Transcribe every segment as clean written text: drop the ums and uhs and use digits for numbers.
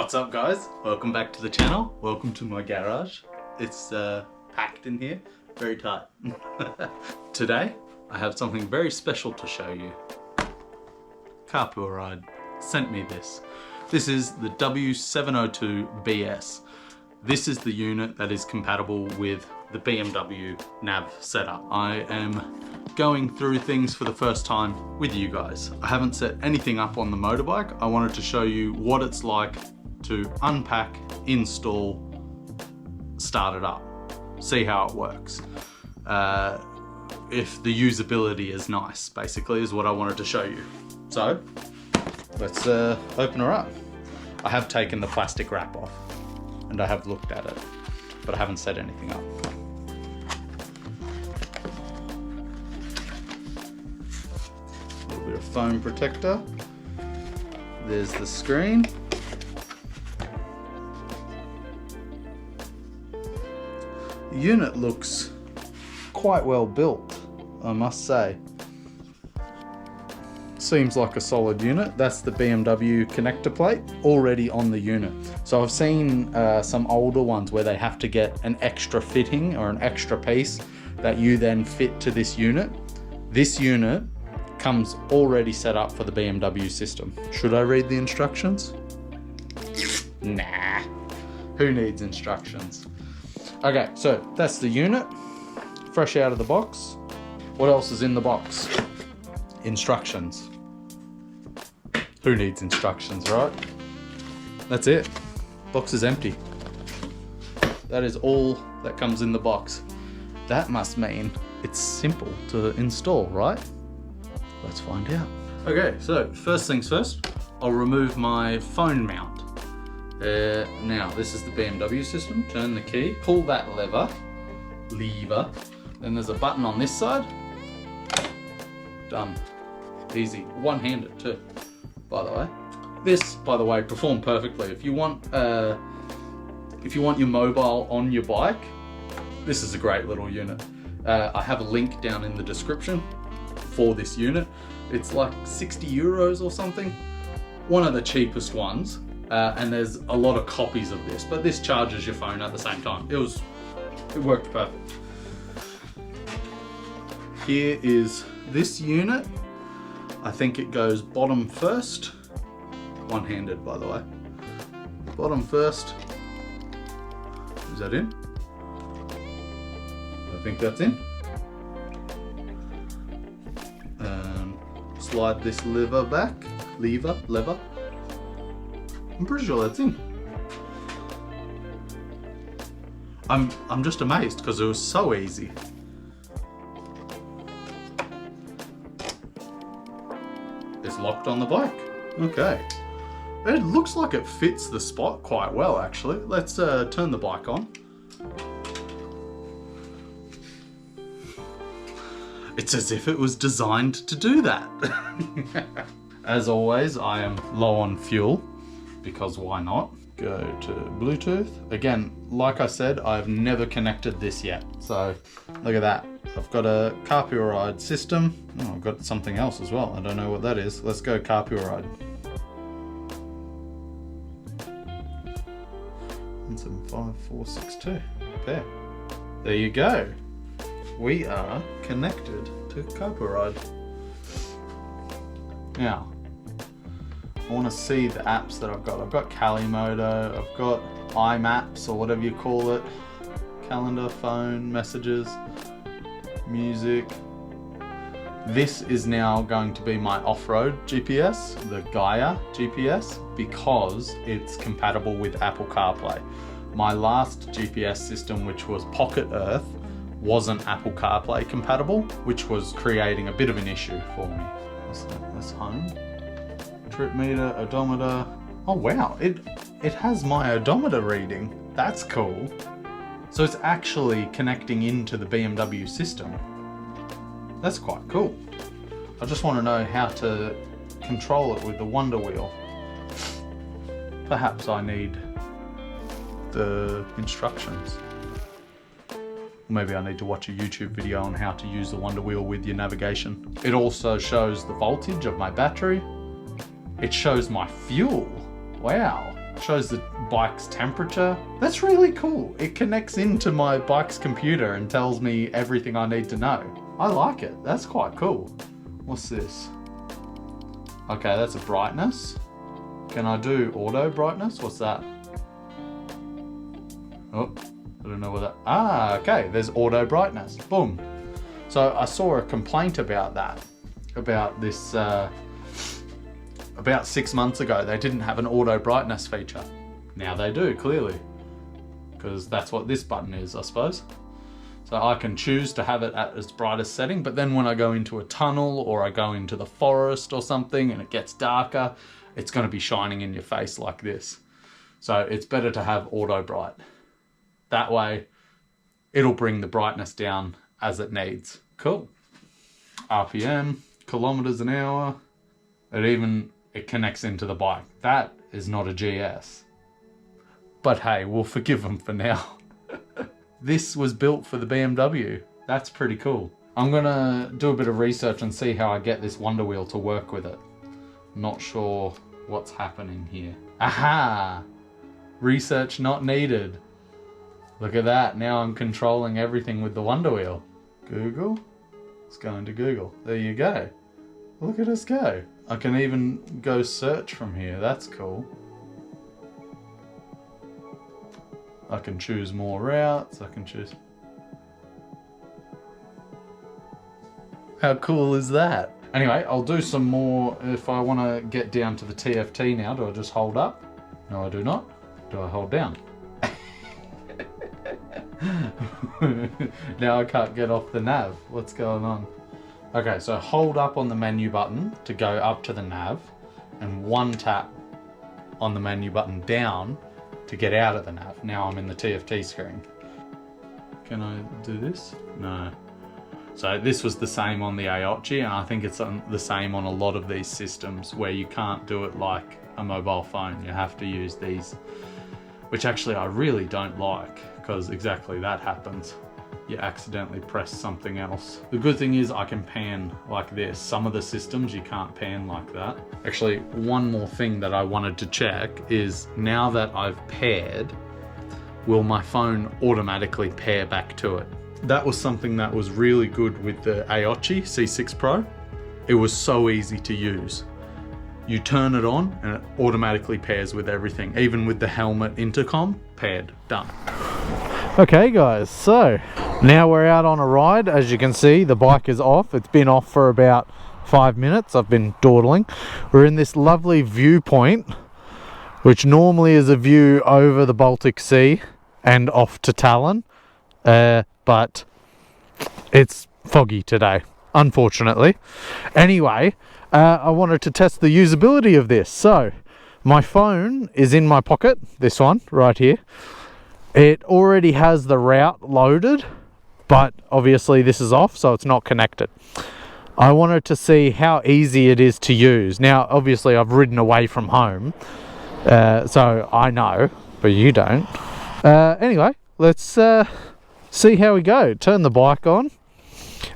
What's up guys? Welcome back to the channel. Welcome to my garage. It's packed in here, very tight. Today I have something very special to show you. Carpuride sent me this. This is the W702BS. This is the unit that is compatible with the BMW nav setup. I am going through things for the first time with you guys. I haven't set anything up on the motorbike. I wanted to show you what it's like to unpack, install, start it up, see how it works. If the usability is nice, basically, is what I wanted to show you. So let's open her up. I have taken the plastic wrap off and I have looked at it, but I haven't set anything up. A little bit of foam protector. There's the screen. The unit looks quite well built, I must say. Seems like a solid unit. That's the BMW connector plate already on the unit. So I've seen some older ones where they have to get an extra fitting or an extra piece that you then fit to this unit. This unit comes already set up for the BMW system. Should I read the instructions? Nah, who needs instructions? Okay, so that's the unit, fresh out of the box. What else is in the box? Instructions. Who needs instructions, right? That's it. Box is empty. That is all that comes in the box. That must mean it's simple to install, right? Let's find out. Okay, so first things first, I'll remove my phone mount. Now, this is the BMW system. Turn the key, pull that lever, then there's a button on this side. Done. Easy. One-handed too, by the way. This, by the way, performed perfectly. If you want your mobile on your bike, this is a great little unit. I have a link down in the description for this unit. It's like 60 euros or something. One of the cheapest ones. And there's a lot of copies of this, but this charges your phone at the same time. It worked perfect. Here is this unit. I think it goes bottom first. One-handed, by the way. Bottom first. Is that in? I think that's in. Slide this lever back. Lever. I'm pretty sure that's in. I'm just amazed because it was so easy. It's locked on the bike. Okay. It looks like it fits the spot quite well, actually. Let's turn the bike on. It's as if it was designed to do that. As always, I am low on fuel. Because why not? Go to Bluetooth. Again, like I said, I've never connected this yet. So look at that. I've got a Carpuride system. Oh, I've got something else as well. I don't know what that is. Let's go Carpuride. 175462. Okay. There you go. We are connected to Carpuride. Now, I want to see the apps that I've got. I've got Calimodo, I've got iMaps or whatever you call it, calendar, phone, messages, music. This is now going to be my off-road GPS, the Gaia GPS, because it's compatible with Apple CarPlay. My last GPS system, which was Pocket Earth, wasn't Apple CarPlay compatible, which was creating a bit of an issue for me. What's that? That's home. Trip meter, odometer. Oh wow, it has my odometer reading. That's cool. So it's actually connecting into the BMW system. That's quite cool. I just want to know how to control it with the Wonder Wheel. Perhaps I need the instructions. Maybe I need to watch a YouTube video on how to use the Wonder Wheel with your navigation. It also shows the voltage of my battery. It shows my fuel. Wow. Shows the bike's temperature. That's really cool. It connects into my bike's computer and tells me everything I need to know. I like it. That's quite cool. What's this? Okay, that's a brightness. Can I do auto brightness? What's that? Oh, I don't know what that... Ah, okay, there's auto brightness. Boom. So I saw a complaint about that. About this... about 6 months ago, they didn't have an auto brightness feature. Now they do, clearly. Because that's what this button is, I suppose. So I can choose to have it at its brightest setting, but then when I go into a tunnel or I go into the forest or something and it gets darker, it's going to be shining in your face like this. So it's better to have auto bright. That way, it'll bring the brightness down as it needs. Cool. RPM, kilometers an hour. It connects into the bike. That is not a GS. But hey, we'll forgive them for now. This was built for the BMW. That's pretty cool. I'm gonna do a bit of research and see how I get this Wonder Wheel to work with it. Not sure what's happening here. Aha! Research not needed. Look at that. Now I'm controlling everything with the Wonder Wheel. Google. Let's go into Google. There you go. Look at us go. I can even go search from here. That's cool. I can choose more routes. I can choose... How cool is that? Anyway, I'll do some more if I want to get down to the TFT now. Do I just hold up? No, I do not. Do I hold down? Now I can't get off the nav. What's going on? Okay, so hold up on the menu button to go up to the nav, and one tap on the menu button down to get out of the nav. Now I'm in the TFT screen. Can I do this? No. So this was the same on the Aochi, and I think it's the same on a lot of these systems where you can't do it like a mobile phone. You have to use these, which actually I really don't like, because exactly that happens. You accidentally press something else. The good thing is I can pan like this. Some of the systems you can't pan like that. Actually, one more thing that I wanted to check is, now that I've paired, will my phone automatically pair back to it? That was something that was really good with the Aochi C6 Pro. It was so easy to use. You turn it on and it automatically pairs with everything. Even with the helmet intercom, paired, done. Okay guys, so now we're out on a ride. As you can see, the bike is off. It's been off for about 5 minutes. I've been dawdling. We're in this lovely viewpoint, which normally is a view over the Baltic Sea and off to Tallinn. But it's foggy today, unfortunately. Anyway, I wanted to test the usability of this. So my phone is in my pocket, this one right here. It already has the route loaded, but obviously this is off, so it's not connected. I wanted to see how easy it is to use. Now, obviously I've ridden away from home, so I know, but you don't. Anyway, let's see how we go. Turn the bike on,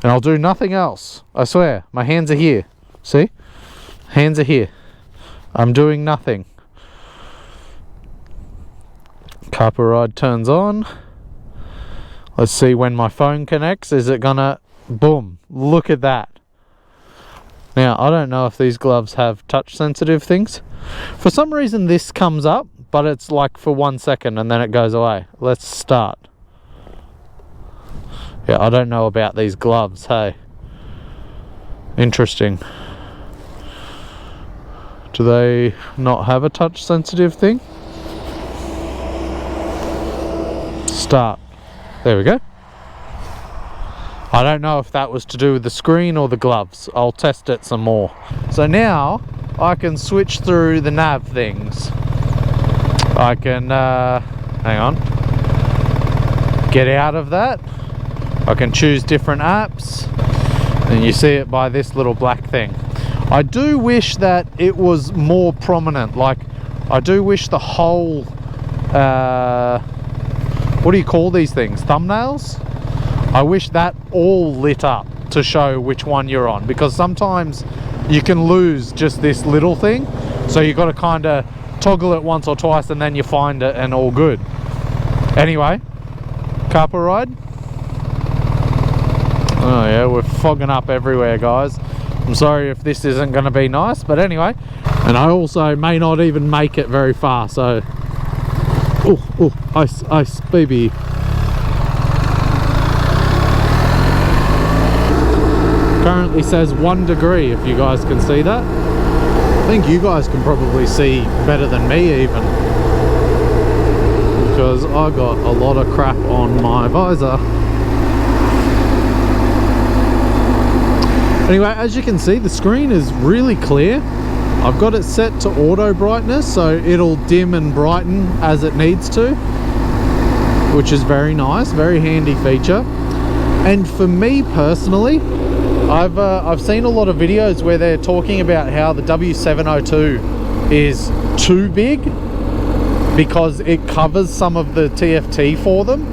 and I'll do nothing else. I swear, my hands are here. See? Hands are here. I'm doing nothing. Carpuride turns on. Let's see when my phone connects. Is it gonna... Boom. Look at that. Now, I don't know if these gloves have touch sensitive things. For some reason this comes up, but it's like for 1 second and then it goes away. Let's start. Yeah, I don't know about these gloves, hey. Interesting. Do they not have a touch sensitive thing? Start. There we go. I don't know if that was to do with the screen or the gloves. I'll test it some more. So now I can switch through the nav things. I can, hang on, get out of that. I can choose different apps, and you see it by this little black thing. I do wish that it was more prominent. Like, I do wish the whole, what do you call these things? Thumbnails? I wish that all lit up to show which one you're on, because sometimes you can lose just this little thing. So you've got to kind of toggle it once or twice and then you find it and all good. Anyway, Carpuride. Oh yeah, we're fogging up everywhere, guys. I'm sorry if this isn't going to be nice, but anyway. And I also may not even make it very far, so... Oh, ice, ice, baby. Currently says 1 degree, if you guys can see that. I think you guys can probably see better than me even, because I got a lot of crap on my visor. Anyway, as you can see, the screen is really clear. I've got it set to auto brightness, so it'll dim and brighten as it needs to, which is very nice, very handy feature. And for me personally, I've seen a lot of videos where they're talking about how the W702 is too big because it covers some of the TFT for them.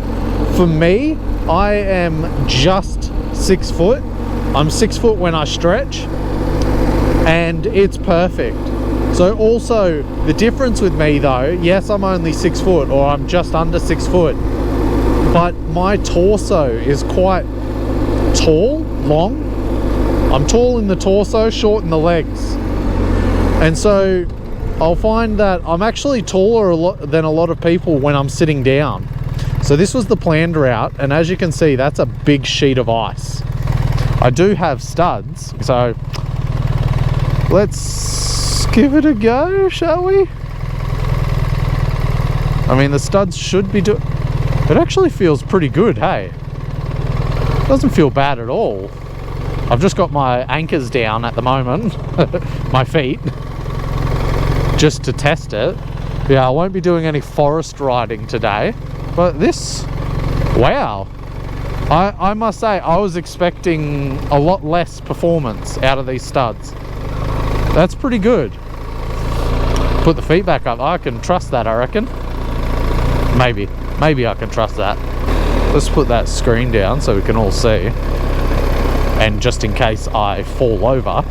For me, I am just 6 foot. I'm 6 foot when I stretch, and it's perfect. So also, the difference with me though, yes, I'm only 6 foot, or I'm just under 6 foot, but my torso is quite tall, long. I'm tall in the torso, short in the legs. And so I'll find that I'm actually taller than a lot of people when I'm sitting down. So this was the planned route, and as you can see, that's a big sheet of ice. I do have studs, so let's give it a go, shall we? I mean, the studs should be it actually feels pretty good, hey? Doesn't feel bad at all. I've just got my anchors down at the moment, my feet, just to test it. Yeah, I won't be doing any forest riding today, but this, wow. I must say, I was expecting a lot less performance out of these studs. That's pretty good. Put the feet back up. I can trust that, I reckon. Maybe I can trust that. Let's put that screen down so we can all see. And just in case I fall over.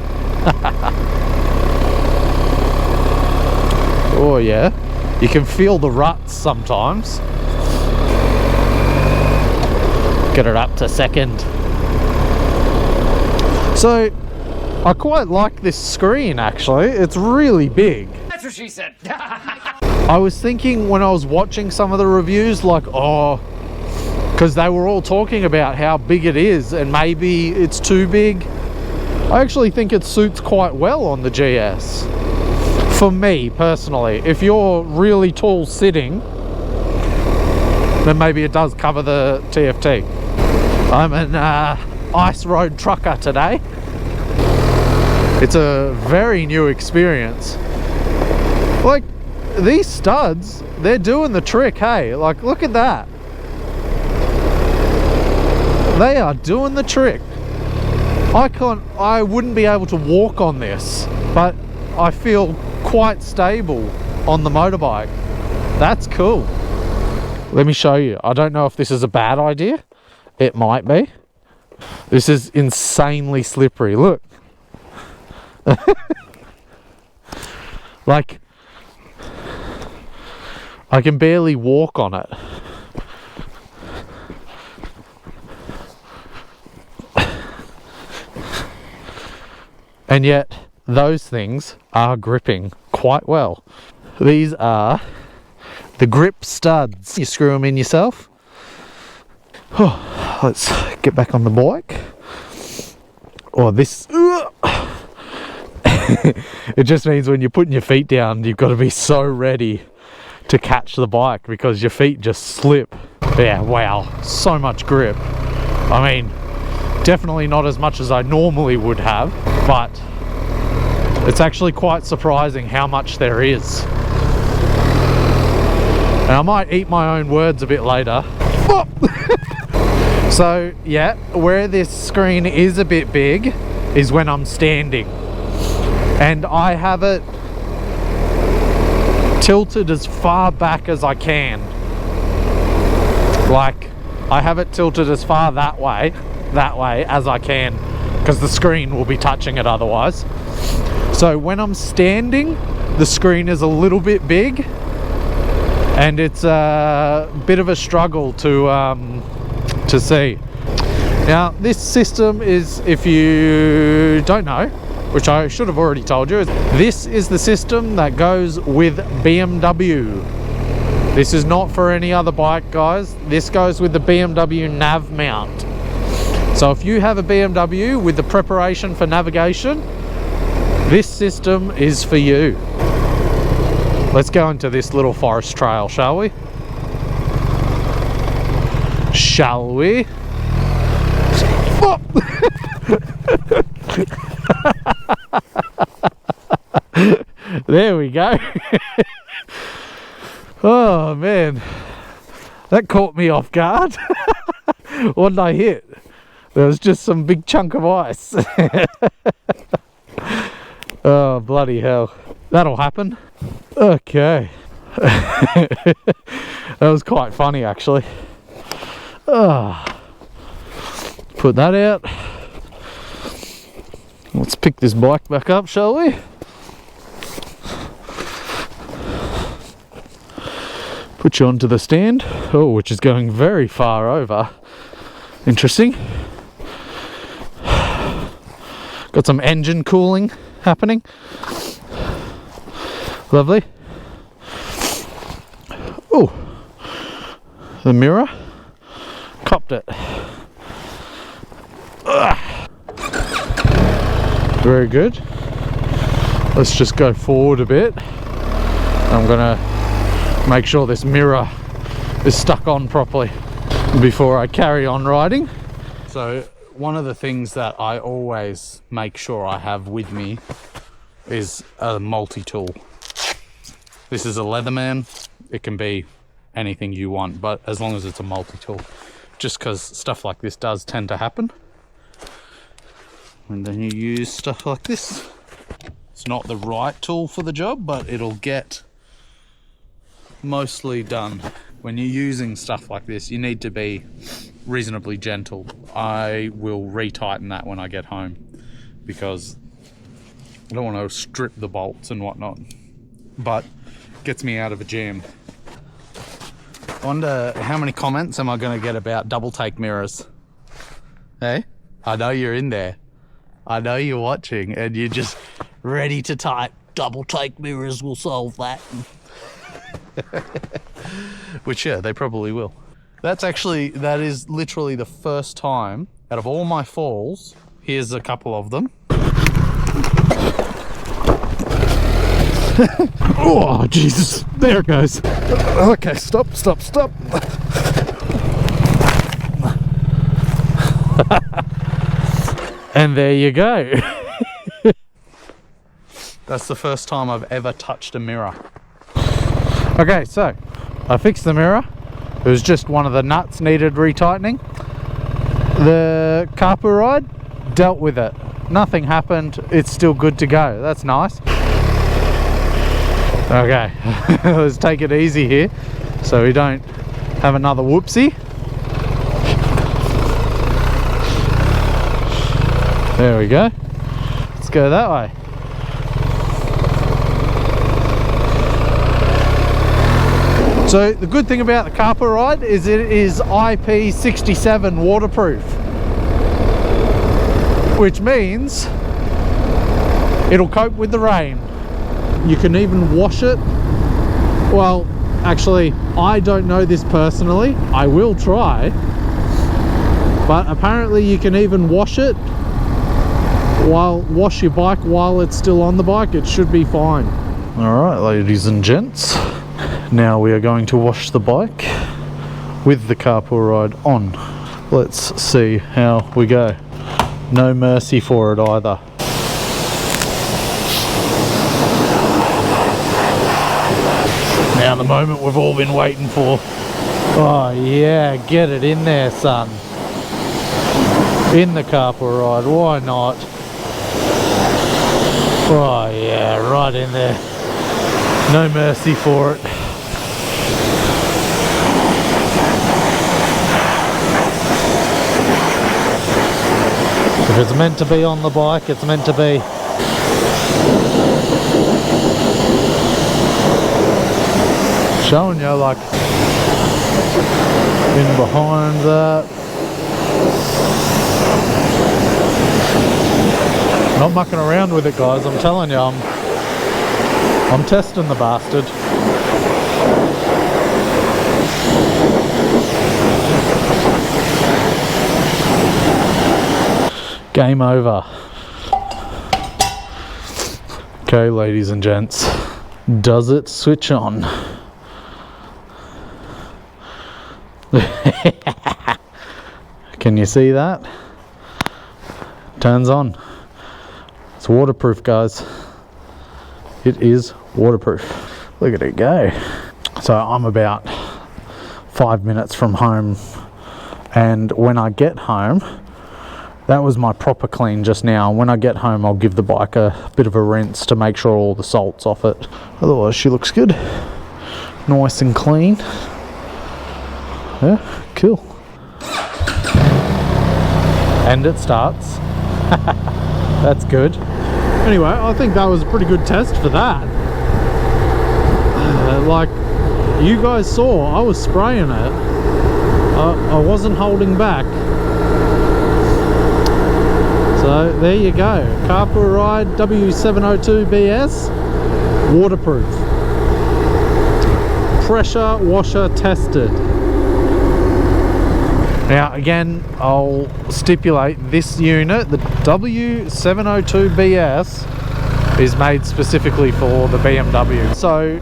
Oh yeah. You can feel the ruts sometimes. Get it up to second. So I quite like this screen actually. It's really big. That's what she said. I was thinking when I was watching some of the reviews, like, oh, because they were all talking about how big it is and maybe it's too big. I actually think it suits quite well on the GS. For me personally, if you're really tall sitting, then maybe it does cover the TFT. I'm an ice road trucker today. It's a very new experience. Like, these studs, they're doing the trick, hey? Like, look at that. They are doing the trick. I wouldn't be able to walk on this, but I feel quite stable on the motorbike. That's cool. Let me show you. I don't know if this is a bad idea. It might be. This is insanely slippery. Look. Like, I can barely walk on it. And yet, those things are gripping quite well. These are the grip studs. You screw them in yourself. Oh, let's get back on the bike. Oh, this... It just means when you're putting your feet down, you've got to be so ready to catch the bike because your feet just slip. Yeah, wow, so much grip. I mean, definitely not as much as I normally would have, but it's actually quite surprising how much there is. And I might eat my own words a bit later. Oh! So yeah, where this screen is a bit big is when I'm standing, and I have it tilted as far back as I can. Like, I have it tilted as far that way as I can, because the screen will be touching it otherwise. So when I'm standing, the screen is a little bit big, and it's a bit of a struggle to see. Now, this system is, if you don't know, which I should have already told you, this is the system that goes with BMW. This is not for any other bike, guys. This goes with the BMW nav mount. So if you have a BMW with the preparation for navigation, this system is for you. Let's go into this little forest trail, shall we? Shall we? Oh. There we go. Oh man, that caught me off guard. What did I hit? There was just some big chunk of ice. Oh bloody hell, that'll happen. Okay. That was quite funny actually. Put that out. Let's pick this bike back up, shall we? Put you onto the stand. Oh, which is going very far over. Interesting. Got some engine cooling happening. Lovely. Oh, the mirror. Copped it. Very good. Let's just go forward a bit. I'm gonna make sure this mirror is stuck on properly before I carry on riding. So one of the things that I always make sure I have with me is a multi-tool. This is a Leatherman. It can be anything you want, but as long as it's a multi-tool, just because stuff like this does tend to happen. And then you use stuff like this. It's not the right tool for the job, but it'll get mostly done. When you're using stuff like this, you need to be reasonably gentle. I will retighten that when I get home because I don't want to strip the bolts and whatnot, but gets me out of a jam. I wonder how many comments am I going to get about double take mirrors? Hey, I know you're in there. I know you're watching and you're just ready to type double take mirrors will solve that. Which, yeah, they probably will. That is literally the first time out of all my falls. Here's a couple of them. Oh, Jesus. There it goes. Okay, stop. And there you go. That's the first time I've ever touched a mirror. Okay, so I fixed the mirror. It was just one of the nuts needed retightening. The Carpuride dealt with it. Nothing happened. It's still good to go. That's nice. Okay, let's take it easy here so we don't have another whoopsie. There we go. Let's go that way. So the good thing about the Carpuride is it is IP67 waterproof, which means it'll cope with the rain. You can even wash it. Well, actually, I don't know this personally. I will try. But apparently you can even wash it. Wash your bike while it's still on the bike. It should be fine. All right, ladies and gents. Now we are going to wash the bike with the Carpuride on. Let's see how we go. No mercy for it either. Now the moment we've all been waiting for. Oh yeah, get it in there, son. In the Carpuride, why not? Oh yeah, right in there. No mercy for it. If it's meant to be on the bike, it's meant to be. showing you, like, in behind that. Not mucking around with it, guys. I'm telling you, I'm testing the bastard. Game over. Okay, ladies and gents, does it switch on? Can you see that? Turns on. It's waterproof, guys. It is waterproof. Look at it go. So I'm about 5 minutes from home, and when I get home, that was my proper clean just now. When I get home, I'll give the bike a bit of a rinse to make sure all the salt's off it. Otherwise, she looks good. Nice and clean. Yeah, cool. And it starts. That's good. Anyway, I think that was a pretty good test for that. Like you guys saw, I was spraying it. I wasn't holding back. So there you go. Carpuride W702BS, waterproof. Pressure washer tested. Now again, I'll stipulate this unit, the W702BS, is made specifically for the BMW. So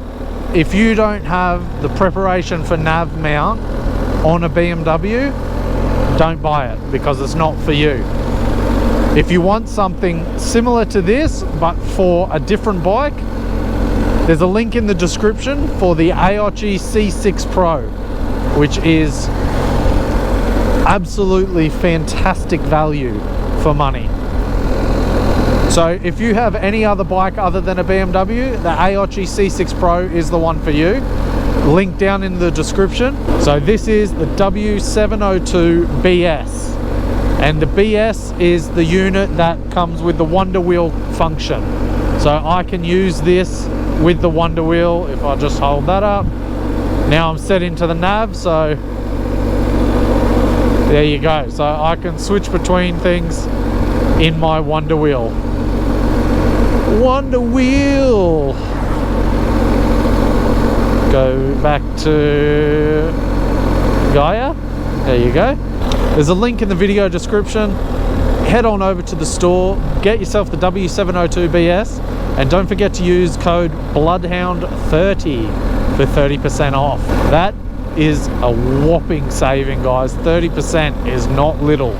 if you don't have the preparation for nav mount on a BMW, don't buy it, because it's not for you. If you want something similar to this but for a different bike, there's a link in the description for the Aochi C6 Pro, which is absolutely fantastic value for money. So if you have any other bike other than a BMW, the Aochi C6 Pro is the one for you. Link down in the description. So this is the W702BS, and the BS is the unit that comes with the Wonder Wheel function. So I can use this with the Wonder Wheel. If I just hold that up, now I'm set into the nav, so there you go. So I can switch between things in my Wonder Wheel. Wonder Wheel! Go back to Gaia. There you go. There's a link in the video description. Head on over to the store, get yourself the W702BS, and don't forget to use code Bloodhound30 for 30% off. That is a whopping saving, guys. 30% is not little